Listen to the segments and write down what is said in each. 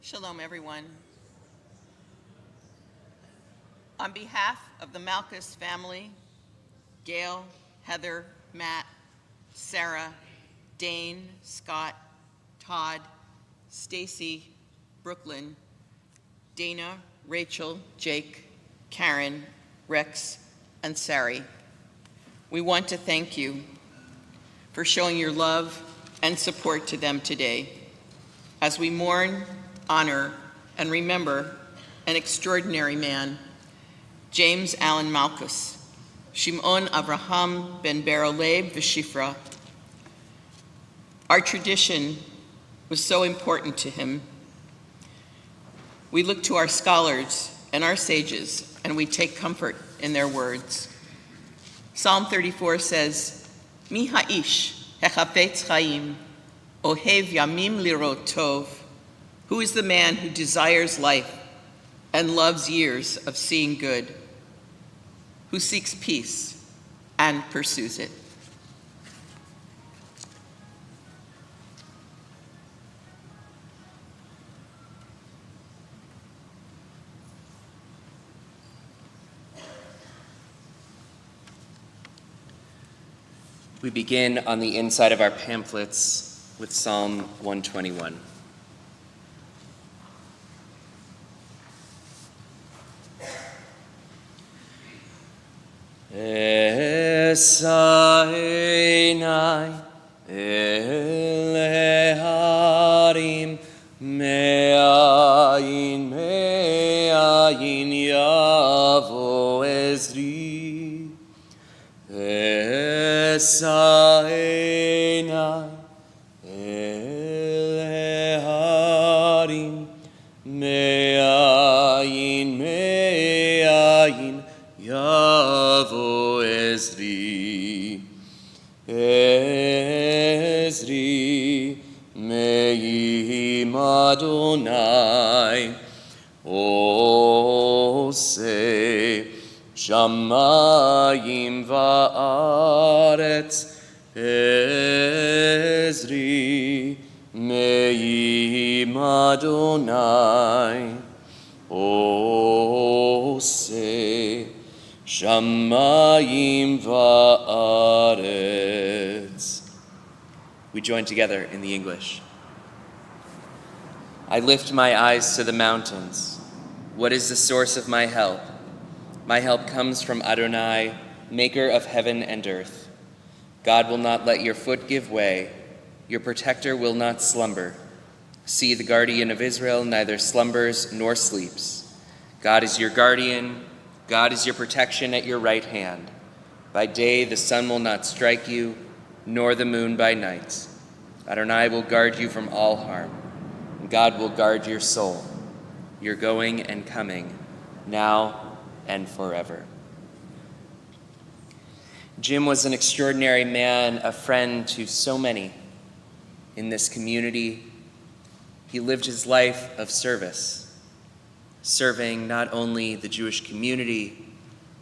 Shalom, everyone. On behalf of the Malkus family, Gail, Heather, Matt, Sarah, Dane, Scott, Todd, Stacy, Brooklyn, Dana, Rachel, Jake, Karen, Rex, and Sari, we want to thank you for showing your love and support to them today as we mourn, honor, and remember an extraordinary man, James Allen Malkus, Shimon Avraham ben Beroleb v'Shifra. Our tradition was so important to him. We look to our scholars and our sages, and we take comfort in their words. Psalm 34 says, Mi ha'ish hechafetz chaim, ohev yamim lirot tov. Who is the man who desires life and loves years of seeing good, who seeks peace and pursues it? We begin on the inside of our pamphlets with Psalm 121. Esa einai el harim me'ayin yavo ezri. Esa einai el harim me'ayin Yavo Ezri Me'im Adonai Ose Shamayim Va'aretz Ezri Me'im Adonai Ose Shamayim va'aretz. We join together in the English. I lift my eyes to the mountains. What is the source of my help? My help comes from Adonai, maker of heaven and earth. God will not let your foot give way. Your protector will not slumber. See, the guardian of Israel neither slumbers nor sleeps. God is your guardian. God is your protection at your right hand. By day the sun will not strike you, nor the moon by night. Adonai will guard you from all harm, and God will guard your soul, your going and coming, now and forever. Jim was an extraordinary man, a friend to so many in this community. He lived his life of service, serving not only the Jewish community,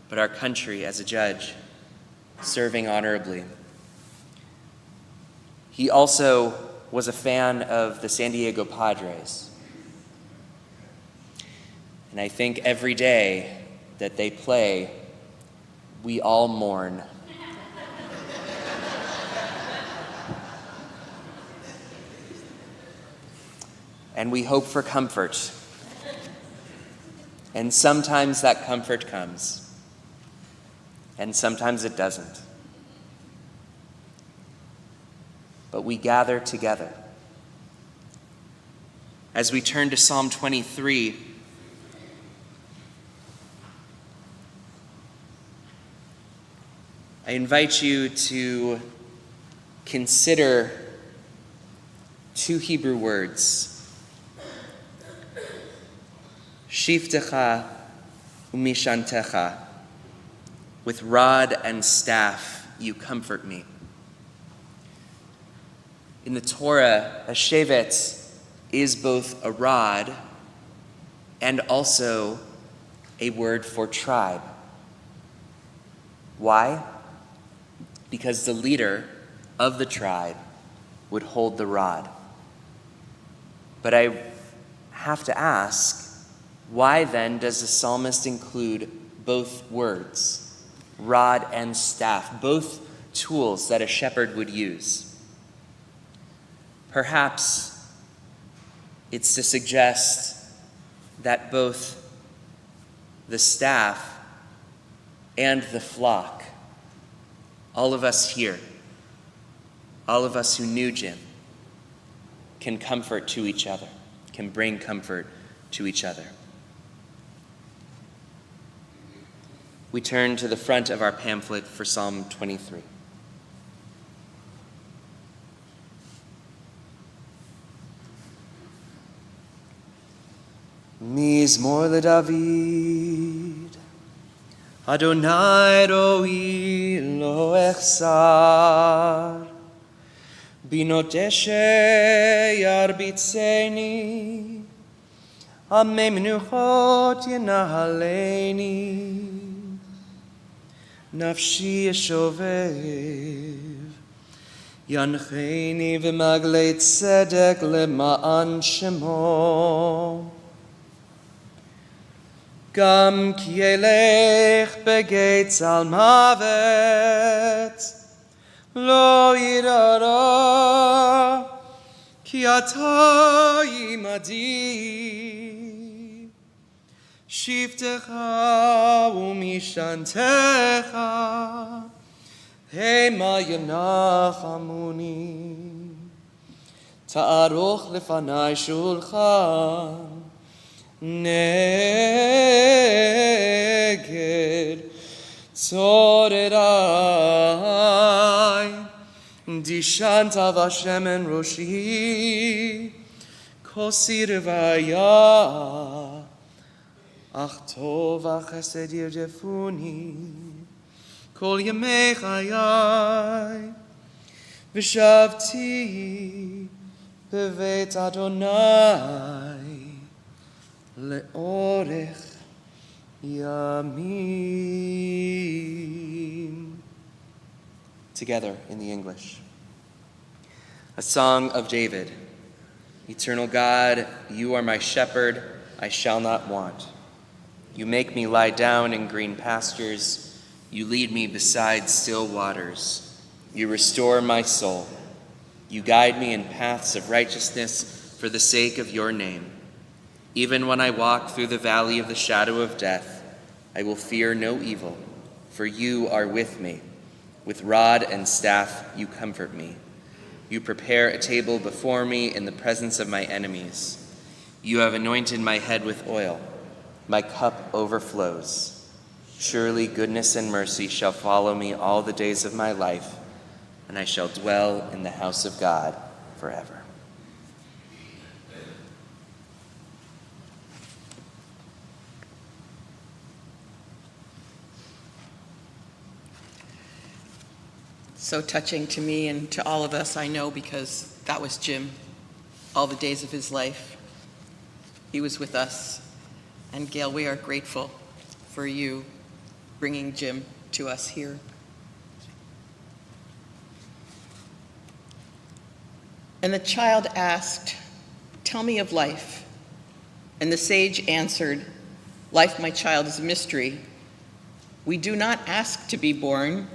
but our country as a judge, serving honorably. He also was a fan of the San Diego Padres. And I think every day that they play, we all mourn. And we hope for comfort. And sometimes that comfort comes, and sometimes it doesn't. But we gather together. As we turn to Psalm 23, I invite you to consider two Hebrew words. Shiftecha umishantecha. With rod and staff you comfort me. In the Torah, a shevet is both a rod and also a word for tribe. Why? Because the leader of the tribe would hold the rod. But I have to ask, why then does the psalmist include both words, rod and staff, both tools that a shepherd would use? Perhaps it's to suggest that both the staff and the flock, all of us here, all of us who knew Jim, can comfort to each other, can bring comfort to each other. We turn to the front of our pamphlet for Psalm 23. Mizmor LeDavid, Adonai ro'i lo echsar, binoteshe yarbitzeni, amei menuchot yenahaleni, nafshi yeshovev, yancheni v'maglei tzedek lema'an shemo. Gam ki elech begates al mavet, lo yirara, ki ata imadi, shiftecha umishantecha, hema yanachamuni, ta'aruch lefanai shulchan, neged tzorerai dishanta vashemen roshi kosi revaya ach tov chesed yirjefuni kol yemei chayai v'shavti bevet Adonai le'orech yamim. Together in the English. A song of David. Eternal God, you are my shepherd, I shall not want. You make me lie down in green pastures. You lead me beside still waters. You restore my soul. You guide me in paths of righteousness for the sake of your name. Even when I walk through the valley of the shadow of death, I will fear no evil, for you are with me. With rod and staff, you comfort me. You prepare a table before me in the presence of my enemies. You have anointed my head with oil. My cup overflows. Surely goodness and mercy shall follow me all the days of my life, and I shall dwell in the house of God forever. So touching to me and to all of us, I know, because that was Jim all the days of his life. He was with us. And Gail, we are grateful for you bringing Jim to us here. And the child asked, "Tell me of life." And the sage answered, "Life, my child, is a mystery. We do not ask to be born,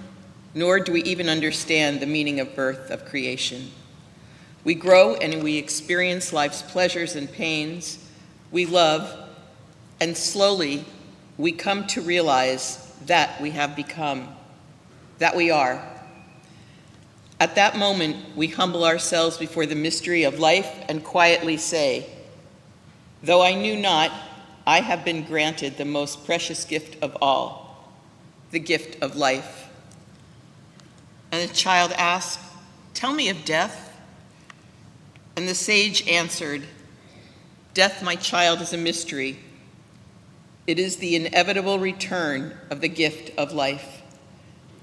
nor do we even understand the meaning of birth, of creation. We grow and we experience life's pleasures and pains. We love, and slowly we come to realize that we have become, that we are. At that moment, we humble ourselves before the mystery of life and quietly say, 'Though I knew not, I have been granted the most precious gift of all, the gift of life.' And the child asked, 'Tell me of death.' And the sage answered, 'Death, my child, is a mystery. It is the inevitable return of the gift of life,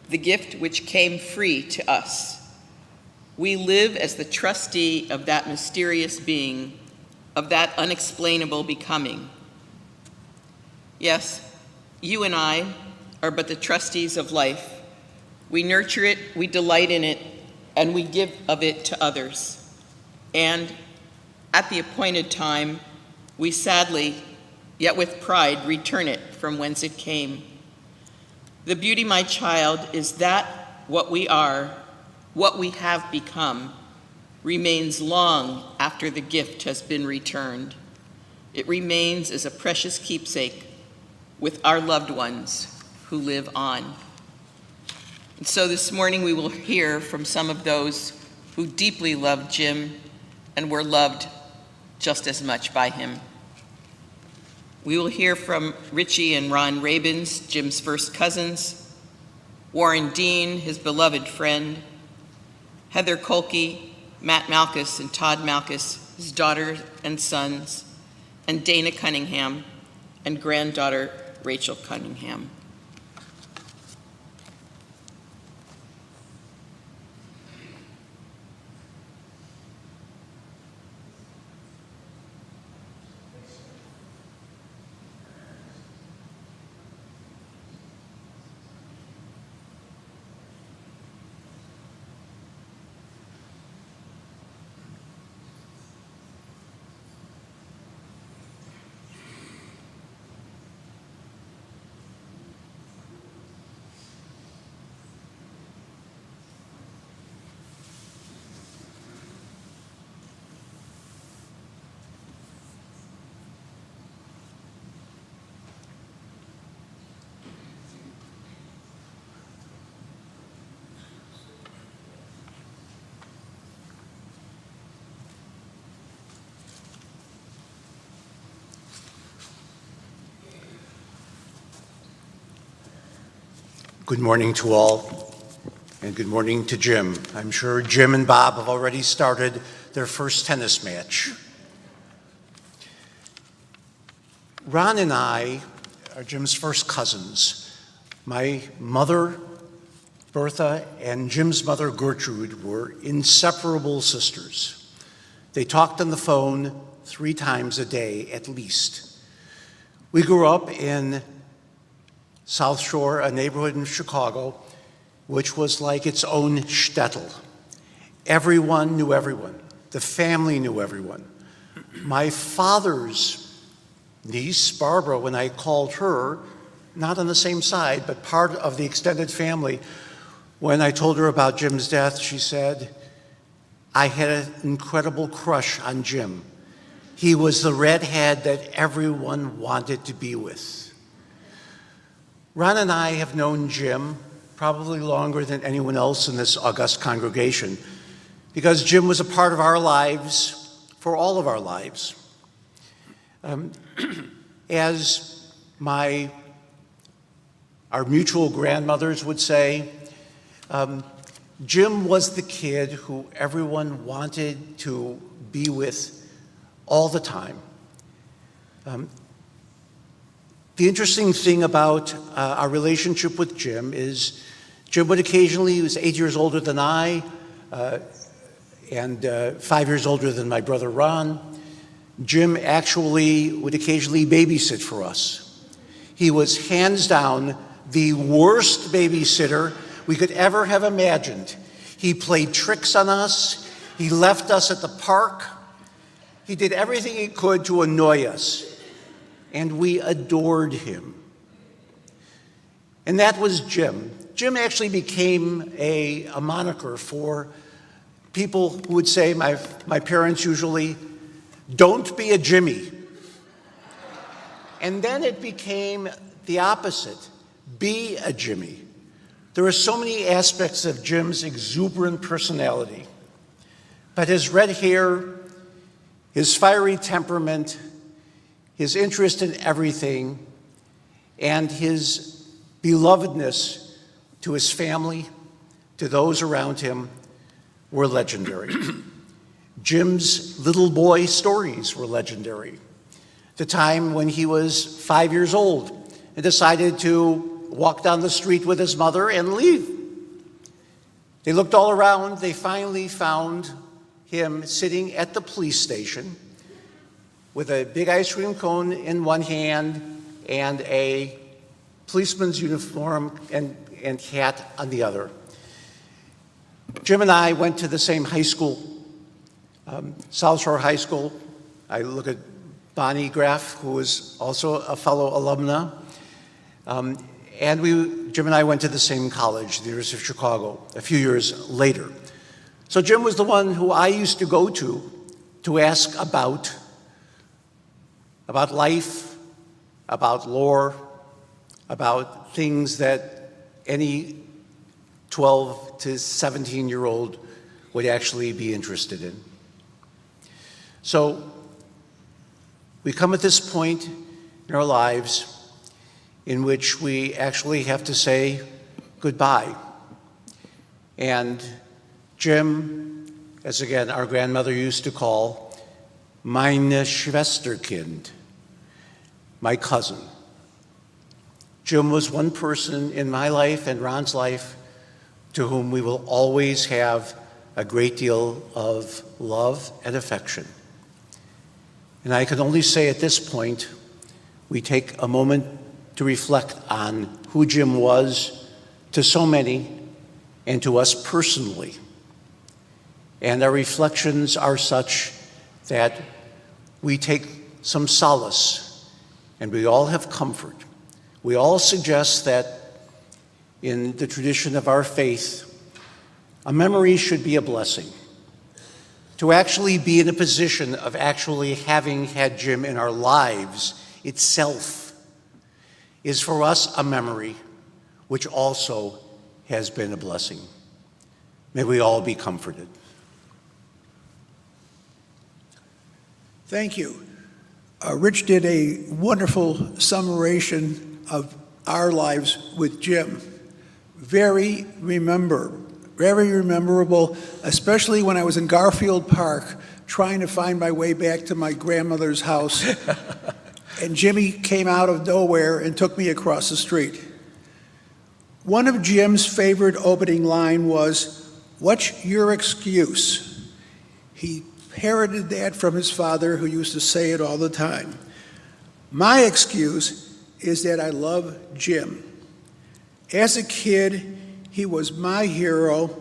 the gift which came free to us. We live as the trustee of that mysterious being, of that unexplainable becoming. Yes, you and I are but the trustees of life. We nurture it, we delight in it, and we give of it to others. And at the appointed time, We sadly, yet with pride, return it from whence it came. The beauty, my child, is that what we are, what we have become, remains long after the gift has been returned. It remains as a precious keepsake with our loved ones who live on. And so this morning we will hear from some of those who deeply loved Jim and were loved just as much by him. We will hear from Richie and Ron Rabins, Jim's first cousins, Warren Dean, his beloved friend, Heather Kolke, Matt Malkus and Todd Malkus, his daughters and sons, and Dana Cunningham and granddaughter Rachel Cunningham. Good morning to all, and good morning to Jim. I'm sure Jim and Bob have already started their first tennis match. Ron and I are Jim's first cousins. My mother, Bertha, and Jim's mother, Gertrude, were inseparable sisters. They talked on the phone 3 times a day at least. We grew up in South Shore, a neighborhood in Chicago, which was like its own shtetl. Everyone knew everyone. The family knew everyone. My father's niece, Barbara, when I called her, not on the same side, but part of the extended family, when I told her about Jim's death, she said, I had an incredible crush on Jim. He was the redhead that everyone wanted to be with. Ron and I have known Jim probably longer than anyone else in this august congregation because Jim was a part of our lives for all of our lives. As our mutual grandmothers would say, Jim was the kid who everyone wanted to be with all the time. The interesting thing about our relationship with Jim is Jim would occasionally, he was 8 years older than I, and 5 years older than my brother Ron. Jim actually would occasionally babysit for us. He was hands down the worst babysitter we could ever have imagined. He played tricks on us. He left us at the park. He did everything he could to annoy us. And we adored him. And that was Jim. Jim actually became a moniker for people who would say, my parents usually, don't be a Jimmy. And then it became the opposite, be a Jimmy. There are so many aspects of Jim's exuberant personality, but his red hair, his fiery temperament, his interest in everything, and his belovedness to his family, to those around him, were legendary. Jim's little boy stories were legendary. The time when he was 5 years old and decided to walk down the street with his mother and leave. They looked all around. They finally found him sitting at the police station with a big ice cream cone in one hand and a policeman's uniform and hat on the other. Jim and I went to the same high school, South Shore High School. I look at Bonnie Graff, who was also a fellow alumna. And Jim and I went to the same college, the University of Chicago, a few years later. So Jim was the one who I used to go to ask about life, about lore, about things that any 12 to 17-year-old would actually be interested in. So we come at this point in our lives in which we actually have to say goodbye. And Jim, as again our grandmother used to call, meine Schwesterkind, my cousin. Jim was one person in my life and Ron's life to whom we will always have a great deal of love and affection. And I can only say at this point, we take a moment to reflect on who Jim was to so many and to us personally. And our reflections are such that we take some solace and we all have comfort. We all suggest that in the tradition of our faith, a memory should be a blessing. To actually be in a position of actually having had Jim in our lives itself is for us a memory which also has been a blessing. May we all be comforted. Thank you. Rich did a wonderful summation of our lives with Jim. Very memorable, especially when I was in Garfield Park trying to find my way back to my grandmother's house. And Jimmy came out of nowhere and took me across the street. One of Jim's favorite opening line was, "What's your excuse?" He parroted that from his father, who used to say it all the time. My excuse is that I love Jim. As a kid, he was my hero.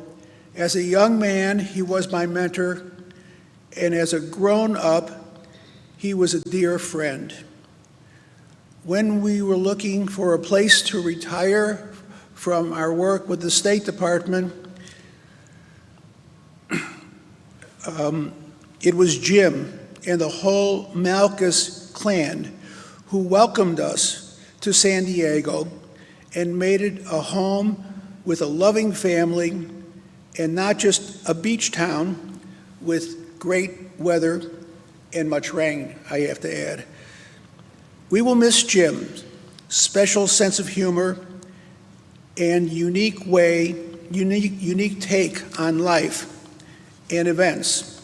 As a young man, he was my mentor. And as a grown-up, he was a dear friend. When we were looking for a place to retire from our work with the State Department, it was Jim and the whole Malkus clan who welcomed us to San Diego and made it a home with a loving family and not just a beach town with great weather and much rain, I have to add. We will miss Jim's special sense of humor and unique take on life and events.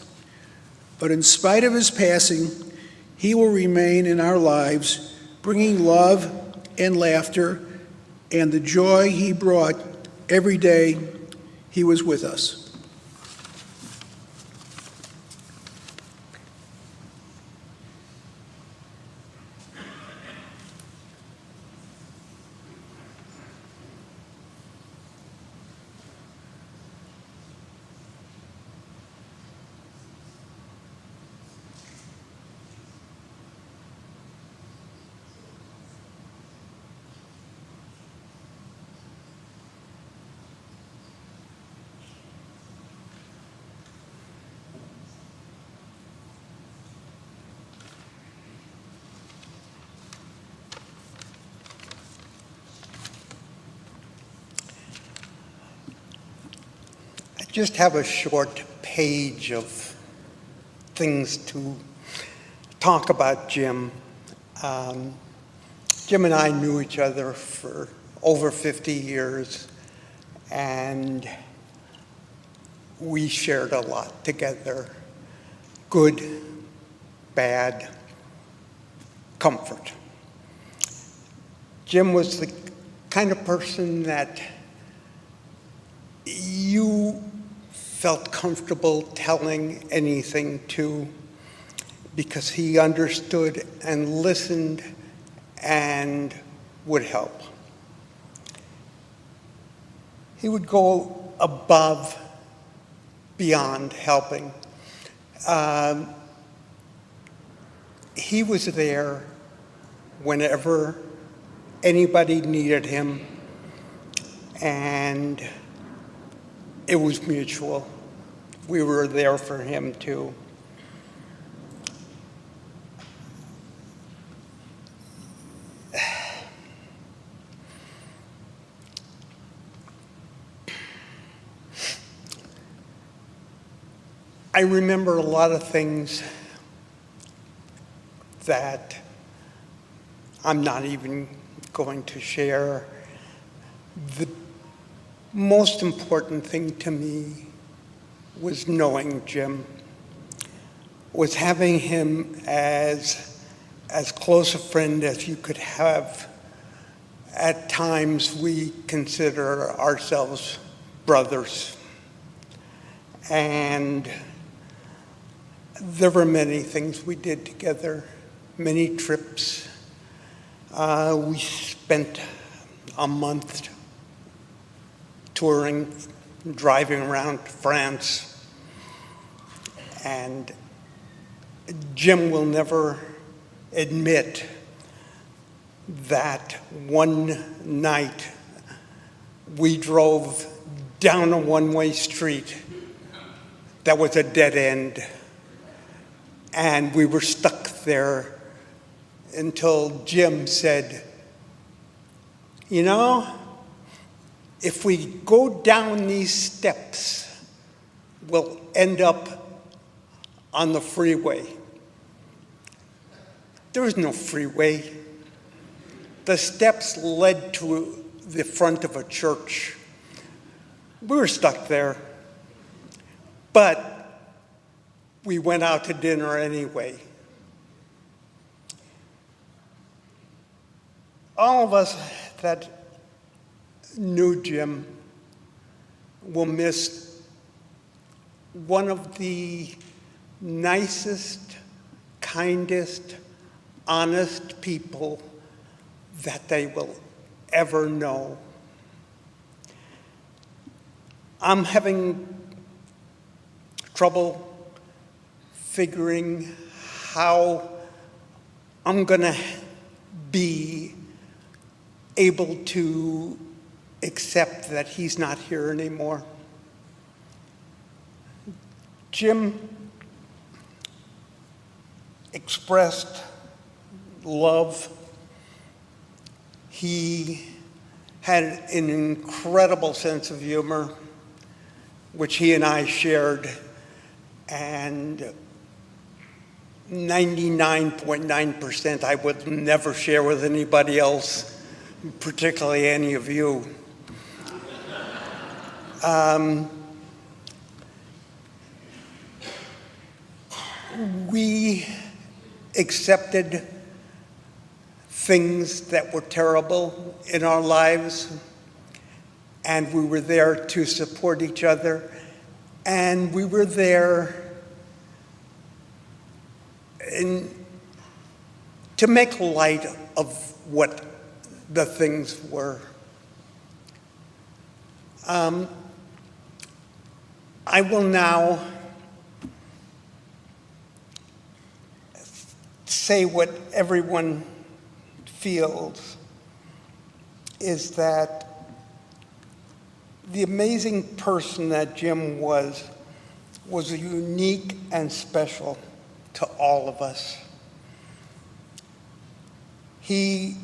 But in spite of his passing, he will remain in our lives, bringing love and laughter and the joy he brought every day he was with us. Just have a short page of things to talk about Jim. Jim and I knew each other for over 50 years, and we shared a lot together. Good, bad, comfort. Jim was the kind of person that you felt comfortable telling anything to because he understood and listened and would help. He would go above, beyond helping. he was there whenever anybody needed him, and it was mutual. We were there for him too. I remember a lot of things that I'm not even going to share. The most important thing to me was knowing Jim, was having him as close a friend as you could have. At times we consider ourselves brothers. And there were many things we did together, many trips. We spent a month touring, driving around France. And Jim will never admit that one night we drove down a one-way street that was a dead end, and we were stuck there until Jim said, "You know, if we go down these steps, we'll end up on the freeway." There was no freeway. The steps led to the front of a church. We were stuck there, but we went out to dinner anyway. All of us that knew Jim will miss one of the nicest, kindest, honest people that they will ever know. I'm having trouble figuring how I'm going to be able to accept that he's not here anymore. Jim expressed love. He had an incredible sense of humor, which he and I shared, and 99.9% I would never share with anybody else, particularly any of you. We accepted things that were terrible in our lives, and we were there to support each other, and we were there to make light of what the things were. I will now say what everyone feels, is that the amazing person that Jim was unique and special to all of us. He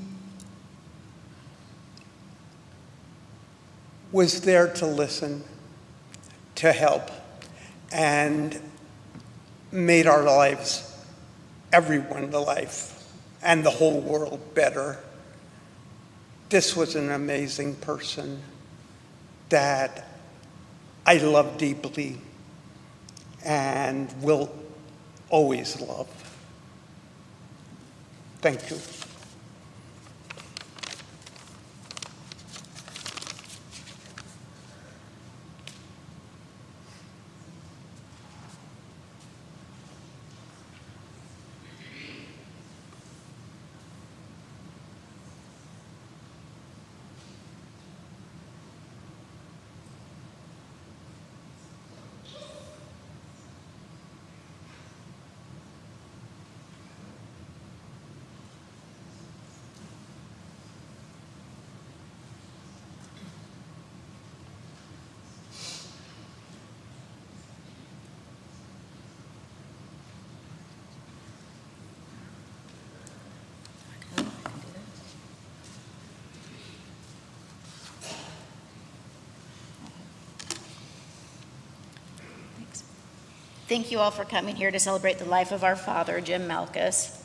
was there to listen, to help, and made our lives, everyone's life, and the whole world better. This was an amazing person that I love deeply and will always love. Thank you. thank you all for coming here to celebrate the life of our father, Jim Malkus.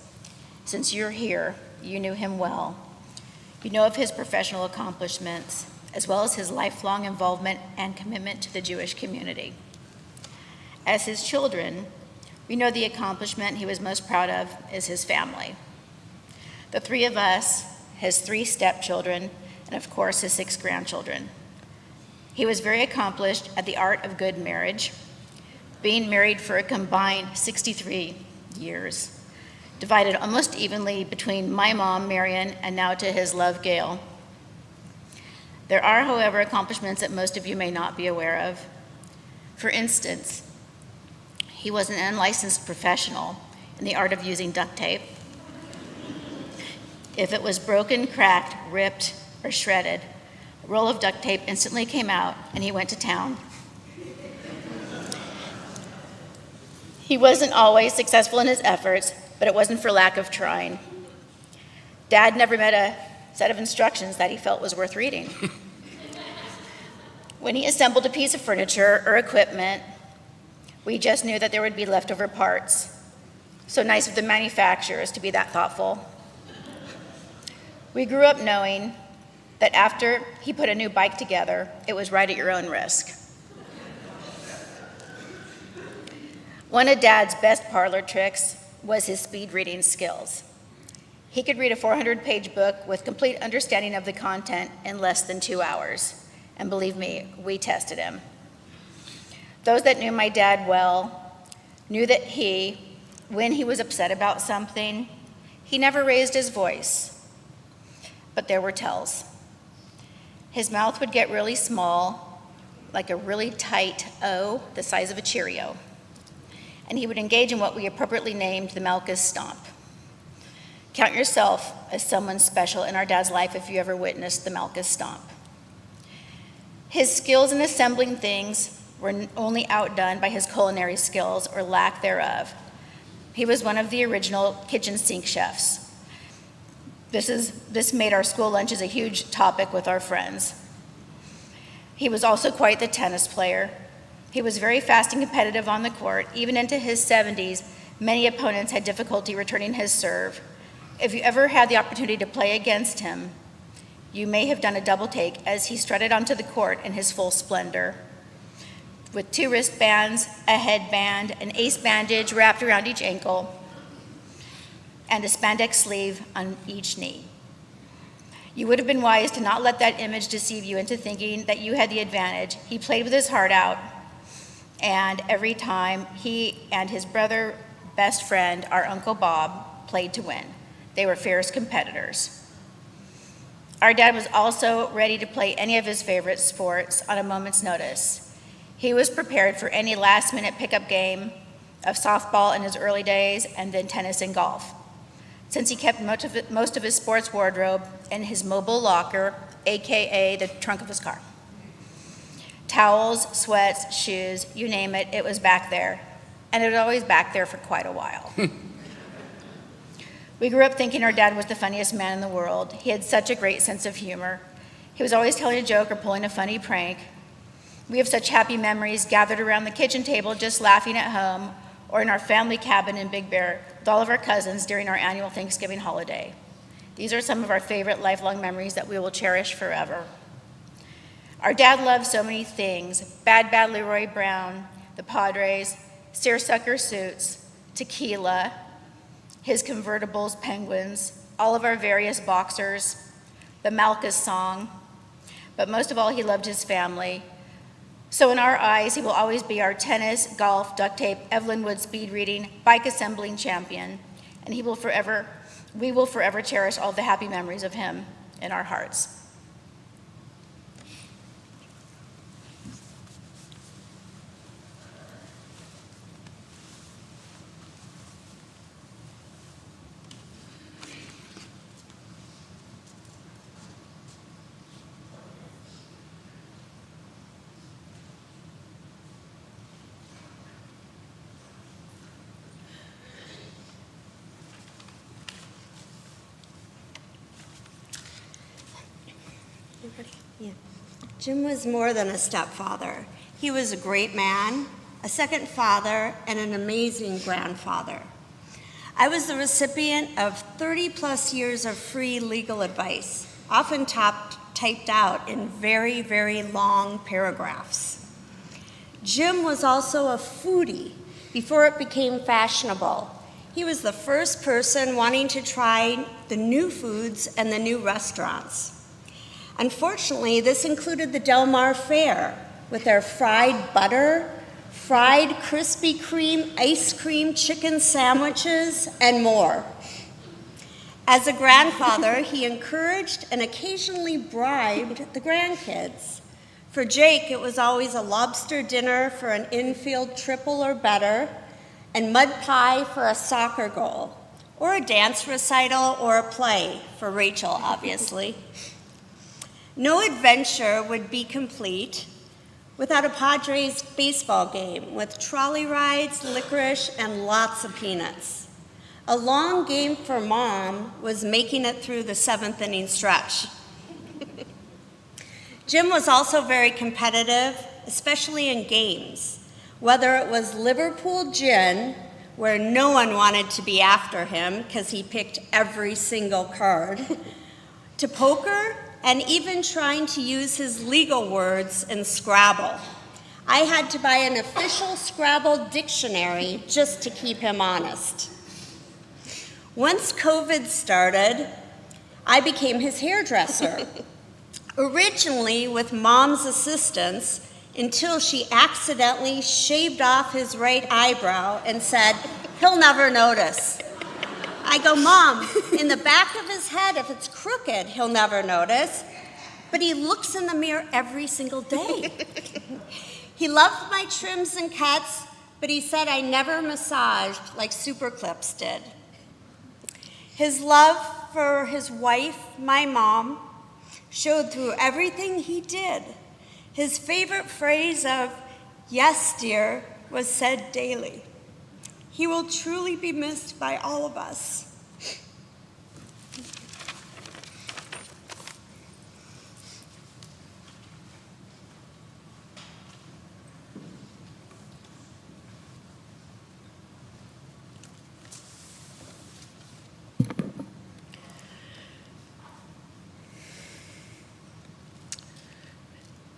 Since you're here, you knew him well. You know of his professional accomplishments, as well as his lifelong involvement and commitment to the Jewish community. As his children, we know the accomplishment he was most proud of is his family. The three of us, his 3 stepchildren, and of course his 6 grandchildren. He was very accomplished at the art of good marriage, being married for a combined 63 years, divided almost evenly between my mom, Marion, and now to his love, Gail. There are, however, accomplishments that most of you may not be aware of. For instance, he was an unlicensed professional in the art of using duct tape. If it was broken, cracked, ripped, or shredded, a roll of duct tape instantly came out and he went to town. He wasn't always successful in his efforts, but it wasn't for lack of trying. Dad never met a set of instructions that he felt was worth reading. When he assembled a piece of furniture or equipment, we just knew that there would be leftover parts. So nice of the manufacturers to be that thoughtful. We grew up knowing that after he put a new bike together, it was right at your own risk. One of Dad's best parlor tricks was his speed reading skills. He could read a 400-page book with complete understanding of the content in less than 2 hours. And believe me, we tested him. Those that knew my dad well knew that when he was upset about something, he never raised his voice. But there were tells. His mouth would get really small, like a really tight O, the size of a Cheerio. And he would engage in what we appropriately named the Malkus stomp. Count yourself as someone special in our dad's life if you ever witnessed the Malkus stomp. His skills in assembling things were only outdone by his culinary skills or lack thereof. He was one of the original kitchen sink chefs. This made our school lunches a huge topic with our friends. He was also quite the tennis player. He was very fast and competitive on the court. Even into his 70s, many opponents had difficulty returning his serve. If you ever had the opportunity to play against him, you may have done a double take as he strutted onto the court in his full splendor. With 2 wristbands, a headband, an ace bandage wrapped around each ankle, and a spandex sleeve on each knee. You would have been wise to not let that image deceive you into thinking that you had the advantage. He played with his heart out, and every time he and his brother, best friend, our Uncle Bob, played to win. They were fierce competitors. Our dad was also ready to play any of his favorite sports on a moment's notice. He was prepared for any last-minute pickup game of softball in his early days and then tennis and golf. Since he kept most of his sports wardrobe in his mobile locker, AKA the trunk of his car. Towels, sweats, shoes, you name it, it was back there. And it was always back there for quite a while. We grew up thinking our dad was the funniest man in the world. He had such a great sense of humor. He was always telling a joke or pulling a funny prank. We have such happy memories gathered around the kitchen table just laughing at home or in our family cabin in Big Bear with all of our cousins during our annual Thanksgiving holiday. These are some of our favorite lifelong memories that we will cherish forever. Our dad loved so many things: Bad Leroy Brown, the Padres, seersucker suits, tequila, his convertibles, Penguins, all of our various boxers, the Malkus song, but most of all, he loved his family. So in our eyes, he will always be our tennis, golf, duct tape, Evelyn Wood speed reading, bike assembling champion, and we will forever cherish all the happy memories of him in our hearts. Yeah. Jim was more than a stepfather. He was a great man, a second father, and an amazing grandfather. I was the recipient of 30-plus years of free legal advice, often typed out in very, very long paragraphs. Jim was also a foodie before it became fashionable. He was the first person wanting to try the new foods and the new restaurants. Unfortunately, this included the Del Mar Fair with their fried butter, fried Krispy Kreme ice cream chicken sandwiches, and more. As a grandfather, he encouraged and occasionally bribed the grandkids. For Jake, it was always a lobster dinner for an infield triple or better, and mud pie for a soccer goal, or a dance recital or a play for Rachel, obviously. No adventure would be complete without a Padres baseball game with trolley rides, licorice, and lots of peanuts. A long game for Mom was making it through the 7th inning stretch. Jim was also very competitive, especially in games. Whether it was Liverpool gin, where no one wanted to be after him because he picked every single card, to poker, and even trying to use his legal words in Scrabble. I had to buy an official Scrabble dictionary just to keep him honest. Once COVID started, I became his hairdresser, originally with Mom's assistance, until she accidentally shaved off his right eyebrow and said, "He'll never notice." I go, "Mom, in the back of his head, if it's crooked, he'll never notice. But he looks in the mirror every single day." He loved my trims and cuts, but he said I never massaged like Super Clips did. His love for his wife, my mom, showed through everything he did. His favorite phrase of, "Yes, dear," was said daily. He will truly be missed by all of us.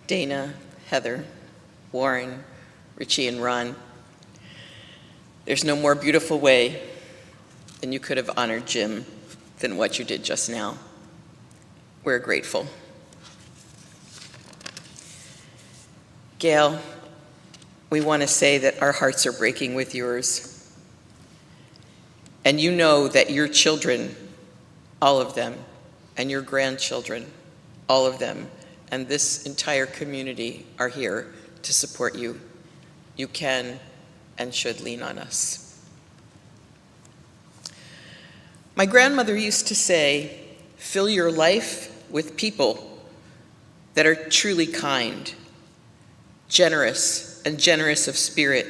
Dana, Heather, Warren, Richie, and Ron, there's no more beautiful way than you could have honored Jim than what you did just now. We're grateful. Gail, we want to say that our hearts are breaking with yours. And you know that your children, all of them, and your grandchildren, all of them, and this entire community are here to support you. You can and should lean on us. My grandmother used to say, "Fill your life with people that are truly kind, generous, and generous of spirit,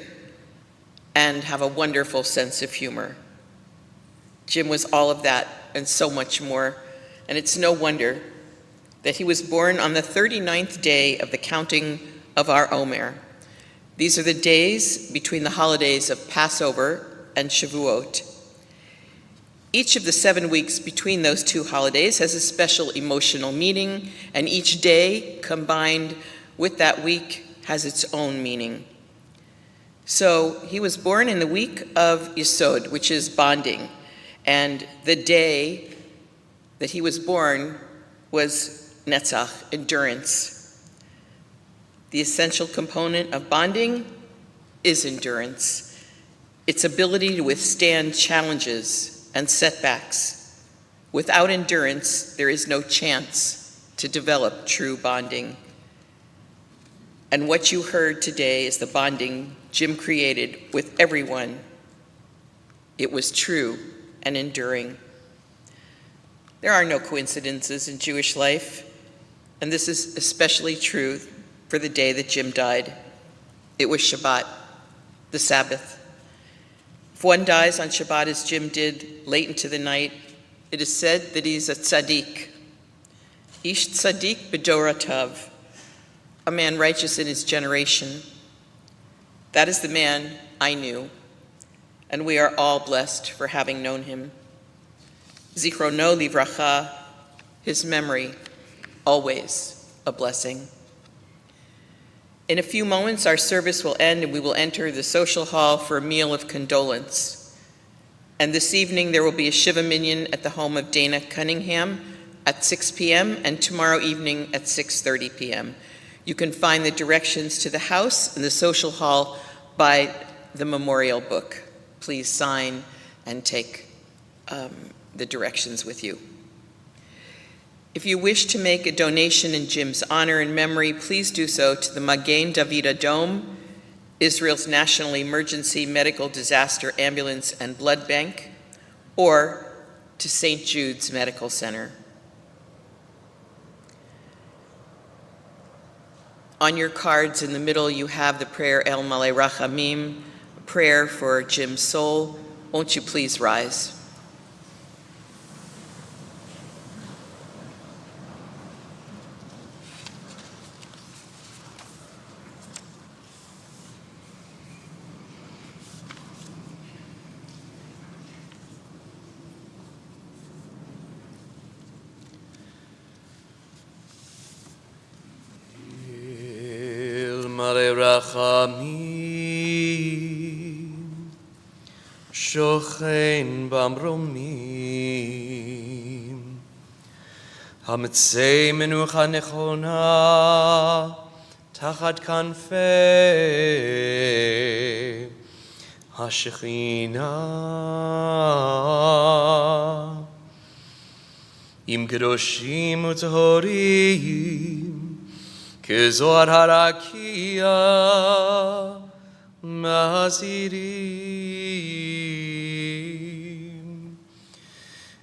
and have a wonderful sense of humor." Jim was all of that and so much more, and it's no wonder that he was born on the 39th day of the counting of our Omer. These are the days between the holidays of Passover and Shavuot. Each of the 7 weeks between those two holidays has a special emotional meaning, and each day combined with that week has its own meaning. So he was born in the week of Yesod, which is bonding, and the day that he was born was Netzach, endurance. The essential component of bonding is endurance, its ability to withstand challenges and setbacks. Without endurance, there is no chance to develop true bonding. And what you heard today is the bonding Jim created with everyone. It was true and enduring. There are no coincidences in Jewish life, and this is especially true for the day that Jim died. It was Shabbat, the Sabbath. If one dies on Shabbat as Jim did late into the night, it is said that he's a tzaddik. Ish tzaddik b'doratav, a man righteous in his generation. That is the man I knew, and we are all blessed for having known him. Zichrono livracha, his memory, always a blessing. In a few moments, our service will end and we will enter the social hall for a meal of condolence. And this evening, there will be a Shiva Minyan at the home of Dana Cunningham at 6 p.m. and tomorrow evening at 6:30 p.m. You can find the directions to the house and the social hall by the memorial book. Please sign and take the directions with you. If you wish to make a donation in Jim's honor and memory, please do so to the Magen David Adom, Israel's National Emergency Medical Disaster Ambulance and Blood Bank, or to St. Jude's Medical Center. On your cards in the middle, you have the prayer El Malei Rachamim, a prayer for Jim's soul. Won't you please rise? רחמים שוכן במרומים המצא מנוחה נכונה תחת כנפי השכינה עם קדושים וטהורים כזוהר הרקיע מזהירים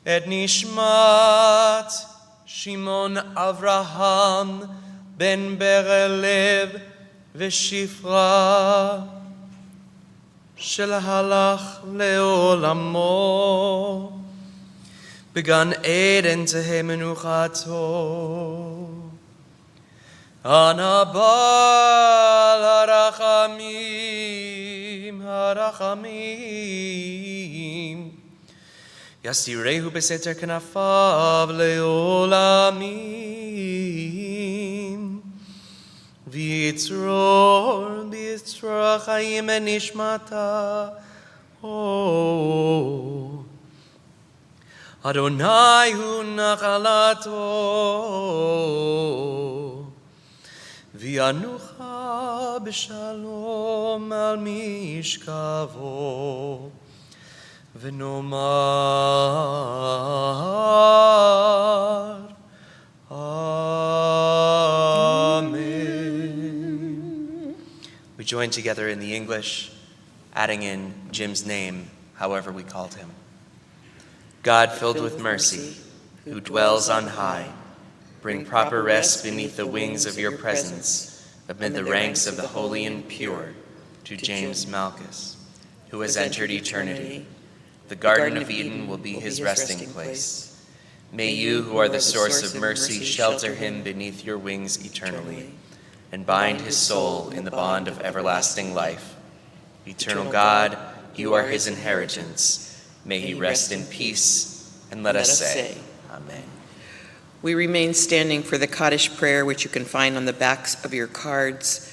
את נשמת שמעון אברהם בן ברלב ושפרה שהלך לעולמו בגן עדן תהא מנוחתו אנא בעל הרחמים יסירהו בסתר כנפיו לעולמים ויצרור החיים ונשמתה אדוני הוא נחלתו וינוחה בשלום על משכבו ונאמר Amen. We join together in the English, adding in Jim's name, however we called him. God filled with mercy, who dwells on high, bring proper rest beneath the wings of your presence, amid the ranks of the holy and pure, to James Malkus, who has entered eternity. The Garden of Eden will be his resting place. May you, who are the source of mercy, shelter him beneath your wings eternally, and bind his soul in the bond of everlasting life. Eternal God, you are his inheritance. May he rest in peace, and let us say, Amen. We remain standing for the Kaddish prayer, which you can find on the backs of your cards.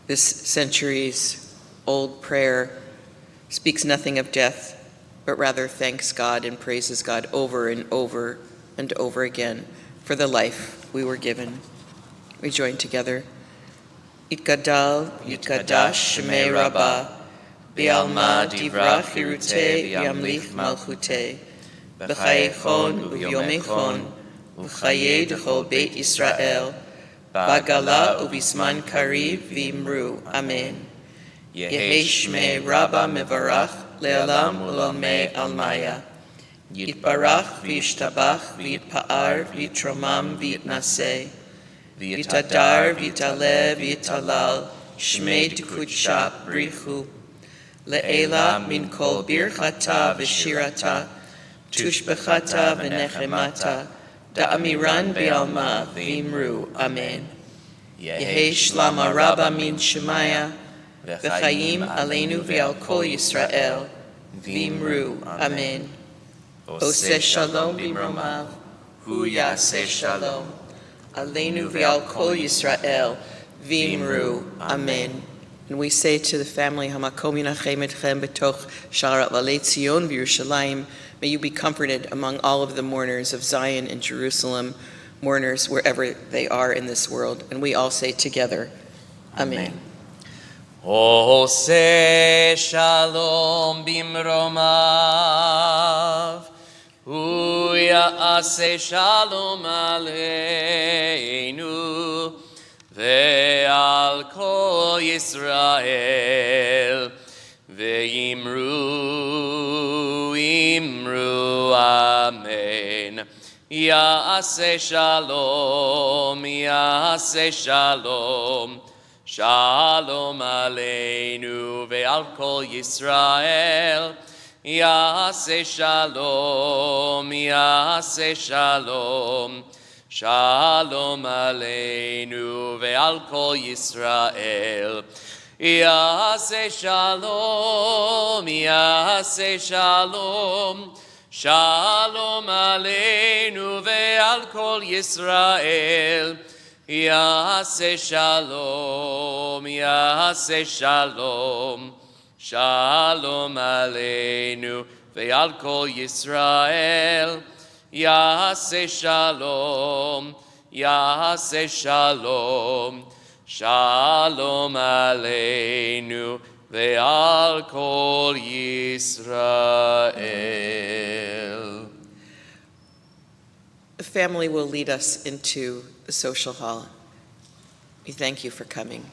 This centuries-old prayer speaks nothing of death, but rather thanks God and praises God over and over and over again for the life we were given. We join together. Yitgadal, Yitgadash, Shemei Rabbah, B'alma divrach hiruteh, B'yamlich malchuteh, B'chayechon u'b'yomechon, U'chayei d'chol Beit Yisrael, B'agala u'b'zman kariv v'imru. Amen. Yehei Shmei Rabbah mevarach le'olam u'l'olmei almaya. Yitbarach v'yishtabach v'yitpa'ar v'yitromam v'yitnaseh. V'yitadar v'yitaleh v'yitalal Shmei t'kudsha brichu. Le'ela min kol birchata v'shirata tushbechata v'nechemata da'amiran b'alma v'imru. Amen. Yehei Shlama Rabbah min Shemaya v'chaim aleinu v'al kol Yisrael, v'imru, amen. Oseh shalom b'mromav, hu yaseh shalom, aleinu v'al kol Yisrael, v'imru, amen. And we say to the family, Hamakom yinachem etchem betoch sharat v'alei Tzion v'Yerushalayim, may you be comforted among all of the mourners of Zion and Jerusalem, mourners wherever they are in this world. And we all say together, amen. Oseh shalom b'mromav, hu ya'aseh shalom aleinu, ve'al kol Yisrael, ve'imru, imru, amen. Ya'aseh shalom, ya'aseh shalom, shalom aleinu ve'al kol Yisrael. Ya'aseh shalom, ya'aseh shalom, shalom aleinu ve'al kol Yisrael. Ya'aseh shalom, ya'aseh shalom, shalom aleinu ve'al kol Yisrael. Ya'aseh shalom, ya'aseh shalom, shalom aleinu ve'al kol Yisrael. Ya'aseh shalom, ya'aseh shalom, shalom aleinu ve'al kol Yisrael. The family will lead us into the social hall. We thank you for coming.